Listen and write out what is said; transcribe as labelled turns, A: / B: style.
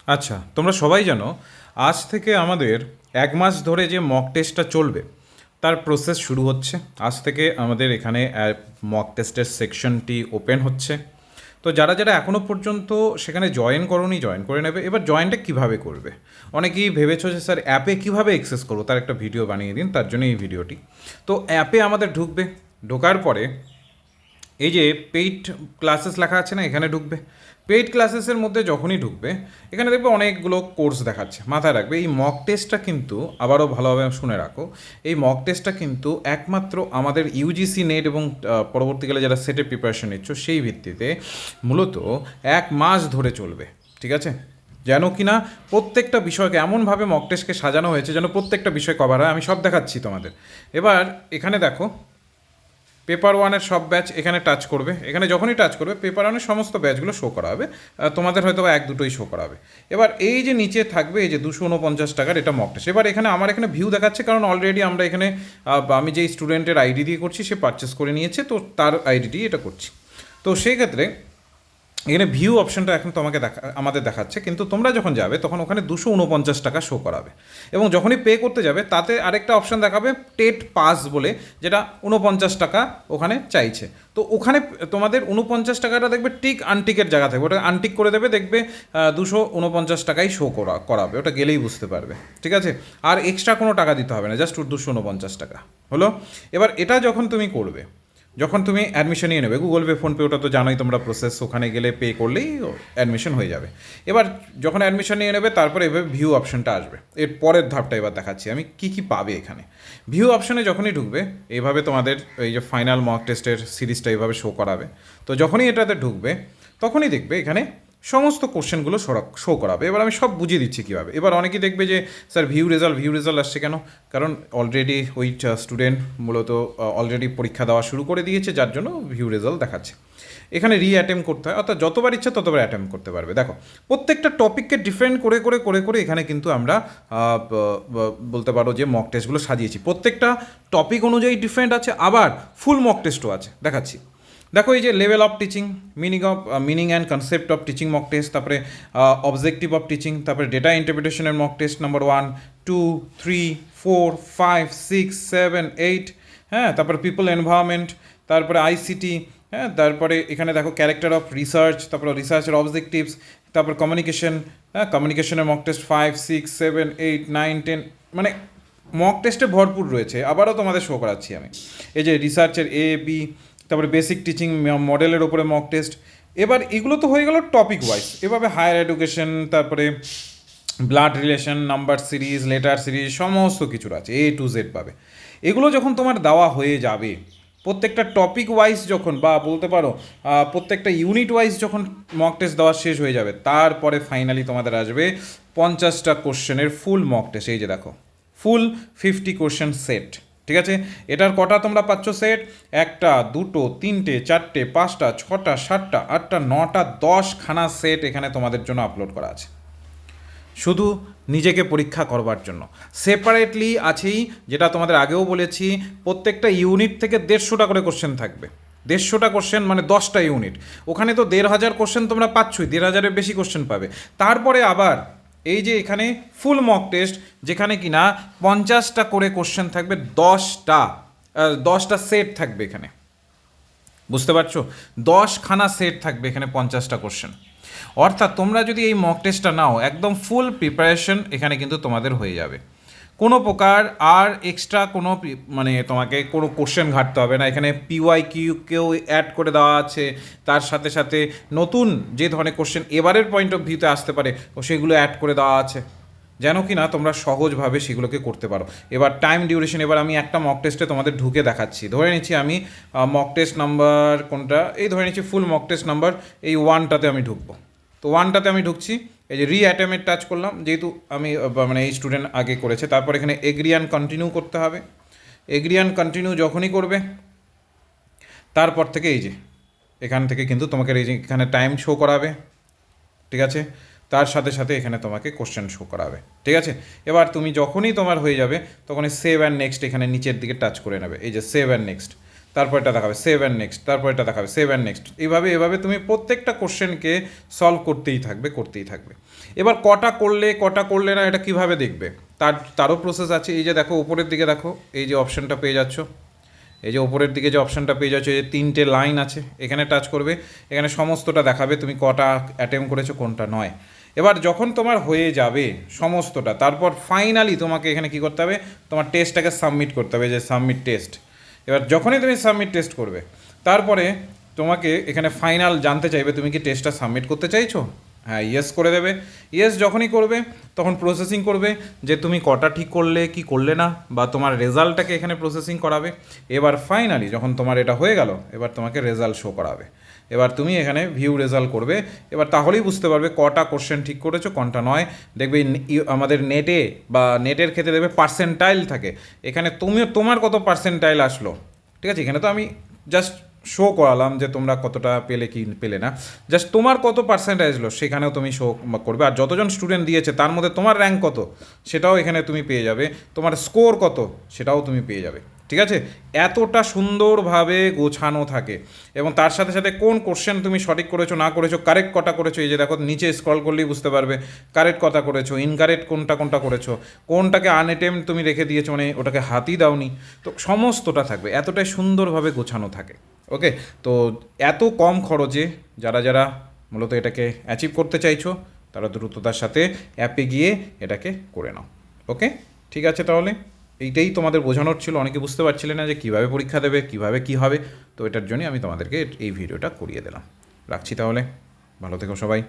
A: আচ্ছা, তোমরা সবাই জানো আজ থেকে আমাদের 1 মাস ধরে যে মক টেস্টটা চলবে তার প্রসেস শুরু হচ্ছে। আজ থেকে আমাদের এখানে মক টেস্টের সেকশনটি ওপেন হচ্ছে। তো যারা যারা এখনও পর্যন্ত সেখানে জয়েন করোনি জয়েন করে নেবে। এবার জয়েনটা কিভাবে করবে? অনেকেই ভেবেছো যে স্যার অ্যাপে কিভাবে অ্যাক্সেস করবো, তার একটা ভিডিও বানিয়ে দিন, তার জন্য এই ভিডিওটি। তো অ্যাপে আমাদের ঢুকবে, ঢোকার পরে এই যে পেইড ক্লাসেস লেখা আছে না, এখানে ঢুকবে। পেইড ক্লাসেসের মধ্যে যখনই ঢুকবে এখানে দেখবে অনেকগুলো কোর্স দেখাচ্ছে। মাথায় রাখবে এই মক টেস্টটা কিন্তু, আবারও ভালোভাবে শুনে রাখো, এই মক টেস্টটা কিন্তু একমাত্র আমাদের ইউজিসি নেট এবং পরবর্তীকালে যারা সেটের প্রিপারেশন নিচ্ছ সেই ভিত্তিতে মূলত 1 মাস ধরে চলবে। ঠিক আছে? যেন কি না প্রত্যেকটা বিষয়কে এমনভাবে মক টেস্টকে সাজানো হয়েছে যেন প্রত্যেকটা বিষয় কভার হয়। আমি সব দেখাচ্ছি তোমাদের। এবার এখানে দেখো পেপার ওয়ানের সব ব্যাচ এখানে টাচ করবে। এখানে যখনই টাচ করবে পেপার ওয়ানের সমস্ত ব্যাচগুলো শো করা হবে। তোমাদের হয়তো এক দুটোই শো করা হবে। এবার এই যে নিচে থাকবে এই যে 249 টাকার এটা মক টেস্ট। এবার এখানে আমার এখানে ভিউ দেখাচ্ছে, কারণ অলরেডি আমরা এখানে আমি যেই স্টুডেন্টের আইডি দিয়ে করছি সে পারচেস করে নিয়েছে, তো তার আইডি দিয়ে এটা করছি। তো সেই ক্ষেত্রে এখানে ভিউ অপশনটা এখন তোমাকে আমাদের দেখাচ্ছে, কিন্তু তোমরা যখন যাবে তখন ওখানে 249 টাকা শো করাবে। এবং যখনই পে করতে যাবে তাতে আরেকটা অপশন দেখাবে টেট পাস বলে, যেটা 49 টাকা ওখানে চাইছে। তো ওখানে তোমাদের 49 টাকাটা দেখবে টিক আনটিকের জায়গা থাকবে, ওটা আনটিক করে দেবে, দেখবে 249 টাকাই শো করাবে, ওটা গেলেই বুঝতে পারবে। ঠিক আছে? আর এক্সট্রা কোনো টাকা দিতে হবে না, জাস্ট 249 টাকা হলো। এবার এটা যখন তুমি করবে, যখন তুমি অ্যাডমিশন নিয়ে নেবে গুগল পে ফোনপে, ওটা তো জানোই তোমরা প্রসেস, ওখানে গেলে পে করলেই অ্যাডমিশন হয়ে যাবে। এবার যখন অ্যাডমিশন নিয়ে নেবে তারপরে এভাবে ভিউ অপশনটা আসবে। এর পরের ধাপটা এবার দেখাচ্ছি আমি কী কী পাবে এখানে। ভিউ অপশনে যখনই ঢুকবে এইভাবে তোমাদের এই যে ফাইনাল মক টেস্টের সিরিজটা এইভাবে শো করাবে। তো যখনই এটাতে ঢুকবে তখনই দেখবে এখানে সমস্ত কোশ্চেনগুলো শো করাবে। এবার আমি সব বুঝিয়ে দিচ্ছি কীভাবে। এবার অনেকেই দেখবে যে স্যার ভিউ রেজাল্ট আসছে কেন? কারণ অলরেডি ওই স্টুডেন্ট মূলত অলরেডি পরীক্ষা দেওয়া শুরু করে দিয়েছে, যার জন্য ভিউ রেজাল্ট দেখাচ্ছে। এখানে অ্যাটেম্প করতে হয়, অর্থাৎ যতবার ইচ্ছা ততবার অ্যাটেম্প করতে পারবে। দেখো প্রত্যেকটা টপিককে ডিফারেন্ট করে করে করে করে এখানে কিন্তু আমরা বলতে পারো যে মক টেস্টগুলো সাজিয়েছি। প্রত্যেকটা টপিক অনুযায়ী ডিফারেন্ট আছে, আবার ফুল মক টেস্টও আছে, দেখাচ্ছি। দেখো এই যে level of teaching, meaning and concept of teaching mock test, তারপরে অবজেক্টিভ অফ টিচিং, তারপরে ডেটা ইন্টারপ্রিটেশনের মক টেস্ট নাম্বার 1, 2, 3, 4, 5, 6, 7, 8, হ্যাঁ, তারপরে পিপল এনভায়রনমেন্ট, তারপরে আইসিটি, হ্যাঁ, তারপরে এখানে দেখো ক্যারেক্টার অফ রিসার্চ, তারপরে রিসার্চের অবজেক্টিভস, তারপর কমিউনিকেশন, হ্যাঁ, কমিউনিকেশনের মক টেস্ট 5, 6, 7, 8, 9, 10, মানে মক টেস্টে ভরপুর রয়েছে। আবারও তোমাদের শো করাচ্ছি আমি। এই যে রিসার্চের এ বি, তারপরে বেসিক টিচিং মডেলের ওপরে মক টেস্ট। এবার এগুলো তো হয়ে গেল টপিক ওয়াইজ। এভাবে হায়ার এডুকেশন, তারপরে blood relation, number series, letter series, সমস্ত কিছুর আছে, A to Z পাবে। এগুলো যখন তোমার দেওয়া হয়ে যাবে, প্রত্যেকটা টপিক ওয়াইজ যখন, বা বলতে পারো প্রত্যেকটা ইউনিট ওয়াইজ যখন মক টেস্ট দেওয়া শেষ হয়ে যাবে, তারপরে ফাইনালি তোমাদের আসবে 50টা কোশ্চেনের ফুল মক টেস্ট। এই যে দেখো ফুল 50 কোশ্চেন সেট। ঠিক আছে? এটার কটা তোমরা পাচ্ছ সেট? 1টা, 2টো, 3টে, 4টে, 5টা, 6টা, 7টা, 8টা, 9টা, 10খানা সেট এখানে তোমাদের জন্য আপলোড করা আছে, শুধু নিজেকে পরীক্ষা করবার জন্য। সেপারেটলি আছেই, যেটা তোমাদের আগেও বলেছি, প্রত্যেকটা ইউনিট থেকে 150টা করে কোশ্চেন থাকবে। 150টা কোশ্চেন মানে 10টা ইউনিট। ওখানে তো 1500 কোশ্চেন তোমরা পাচ্ছই, 1500-এর বেশি কোশ্চেন পাবে। তারপরে আবার এই যে এখানে ফুল মক টেস্ট, যেখানে কি না 50টা করে কোশ্চেন থাকবে, 10টা সেট থাকবে এখানে। বুঝতে পারছো? 10খানা সেট থাকবে এখানে, 50টা কোশ্চেন। অর্থাৎ তোমরা যদি এই মক টেস্টটা নাও, একদম ফুল প্রিপারেশন এখানে কিন্তু তোমাদের হয়ে যাবে। কোনো প্রকার আর এক্সট্রা কোনো মানে তোমাকে কোনো কোশ্চেন ঘাটতে হবে না। এখানে PYQ-কেও অ্যাড করে দেওয়া আছে, তার সাথে সাথে নতুন যে ধরনের কোশ্চেন এবারের পয়েন্ট অফ ভিউতে আসতে পারে ও সেগুলো অ্যাড করে দেওয়া আছে, যেন কি না তোমরা সহজভাবে সেগুলোকে করতে পারো। এবার টাইম ডিউরেশন, এবার আমি একটা মক টেস্টে তোমাদের ঢুকে দেখাচ্ছি। ধরে নিচ্ছি আমি মক টেস্ট নাম্বার কোনটা, এই ধরে নিচ্ছি ফুল মক টেস্ট নাম্বার এই 1টাতে আমি ঢুকবো। তো 1টাতে আমি ঢুকছি, এই যে অ্যাটেম্পে টাচ করলাম, যেহেতু আমি মানে এই স্টুডেন্ট আগে করেছে। তারপর এখানে এগ্রি অ্যান্ড কন্টিনিউ করতে হবে। এগ্রি অ্যান্ড কন্টিনিউ যখনই করবে তারপর থেকে এই যে এখান থেকে কিন্তু তোমাকে এই যে এখানে টাইম শো করাবে। ঠিক আছে? তার সাথে সাথে এখানে তোমাকে কোশ্চেন শো করাবে। ঠিক আছে? এবার তুমি যখনই তোমার হয়ে যাবে তখনই সেভ অ্যান্ড নেক্সট এখানে নিচের দিকে টাচ করে নেবে, এই যে সেভ অ্যান্ড নেক্সট। তারপর এটা দেখাবে সেভ অ্যান্ড নেক্সট, তারপর এটা দেখাবে সেভ অ্যান্ড নেক্সট। এভাবে তুমি প্রত্যেকটা কোশ্চেনকে সলভ করতেই থাকবে। এবার কটা করলে না এটা কিভাবে দেখবে, তারও প্রসেস আছে। এই যে দেখো উপরের দিকে দেখো, এই যে অপশানটা পেয়ে যাচ্ছ, এই যে ওপরের দিকে যে অপশানটা পেয়ে যাচ্ছ, এই যে 3টে লাইন আছে, এখানে টাচ করবে, এখানে সমস্তটা দেখাবে তুমি কটা অ্যাটেম্প করেছো কোনটা নয়। এবার যখন তোমার হয়ে যাবে সমস্তটা, তারপর ফাইনালি তোমাকে এখানে কী করতে হবে, তোমার টেস্টটাকে সাবমিট করতে হবে, যে সাবমিট টেস্ট। এবার যখনই তুমি সাবমিট টেস্ট করবে, তারপরে তোমাকে এখানে ফাইনাল জানতে চাইবে তুমি কি টেস্টটা সাবমিট করতে চাইছো। হ্যাঁ, ইয়েস করে দেবে। ইয়েস যখনই করবে তখন প্রসেসিং করবে যে তুমি কটা ঠিক করলে কি করলে না, বা তোমার রেজাল্টটাকে এখানে প্রসেসিং করাবে। এবার ফাইনালি যখন তোমার এটা হয়ে গেল, এবার তোমাকে রেজাল্ট শো করাবে। এবার তুমি এখানে ভিউ রেজাল্ট করবে, এবার তাহলেই বুঝতে পারবে কটা কোশ্চেন ঠিক করেছো কোনটা নয়। দেখবে আমাদের নেটে বা নেটের ক্ষেত্রে দেখবে পার্সেন্টাইল থাকে, এখানে তোমার কত পার্সেন্টাইল আসলো, ঠিক আছে। এখানে তো আমি জাস্ট শো করালাম যে তোমরা কতটা পেলে কি পেলে না, জাস্ট তোমার কত পার্সেন্টেজ আসলো সেখানেও তুমি শো করবে। আর যতজন স্টুডেন্ট দিয়েছে তার মধ্যে তোমার র্যাঙ্ক কত সেটাও এখানে তুমি পেয়ে যাবে, তোমার স্কোর কত সেটাও তুমি পেয়ে যাবে, ঠিক আছে। এতটা সুন্দরভাবে গোছানো থাকে, এবং তার সাথে সাথে কোন কোশ্চেন তুমি সঠিক করেছো না করেছো, কারেক্ট কটা করেছো, এই যে দেখো নিচে স্ক্রল করলেই বুঝতে পারবে কারেক্ট কটা করেছো, ইনকারেক্ট কোনটা করেছো, কোনটাকে আনঅ্যাটেম্প তুমি রেখে দিয়েছো, মানে ওটাকে হাতই দাওনি, তো সমস্তটা থাকবে, এতটাই সুন্দরভাবে গোছানো থাকে। ওকে, তো এত কম খরচে যারা মূলত এটাকে অ্যাচিভ করতে চাইছো, তারা দ্রুততার সাথে অ্যাপে গিয়ে এটাকে করে নাও। ওকে, ঠিক আছে, তাহলে এইটাই তোমাদের বোঝানোর ছিল। অনেকে বুঝতে পারছিলে না যে কীভাবে পরীক্ষা দেবে, কীভাবে কী হবে, তো এটার জন্যই আমি তোমাদেরকে এই ভিডিওটা করিয়ে দিলাম। রাখছি তাহলে, ভালো থেকো সবাই।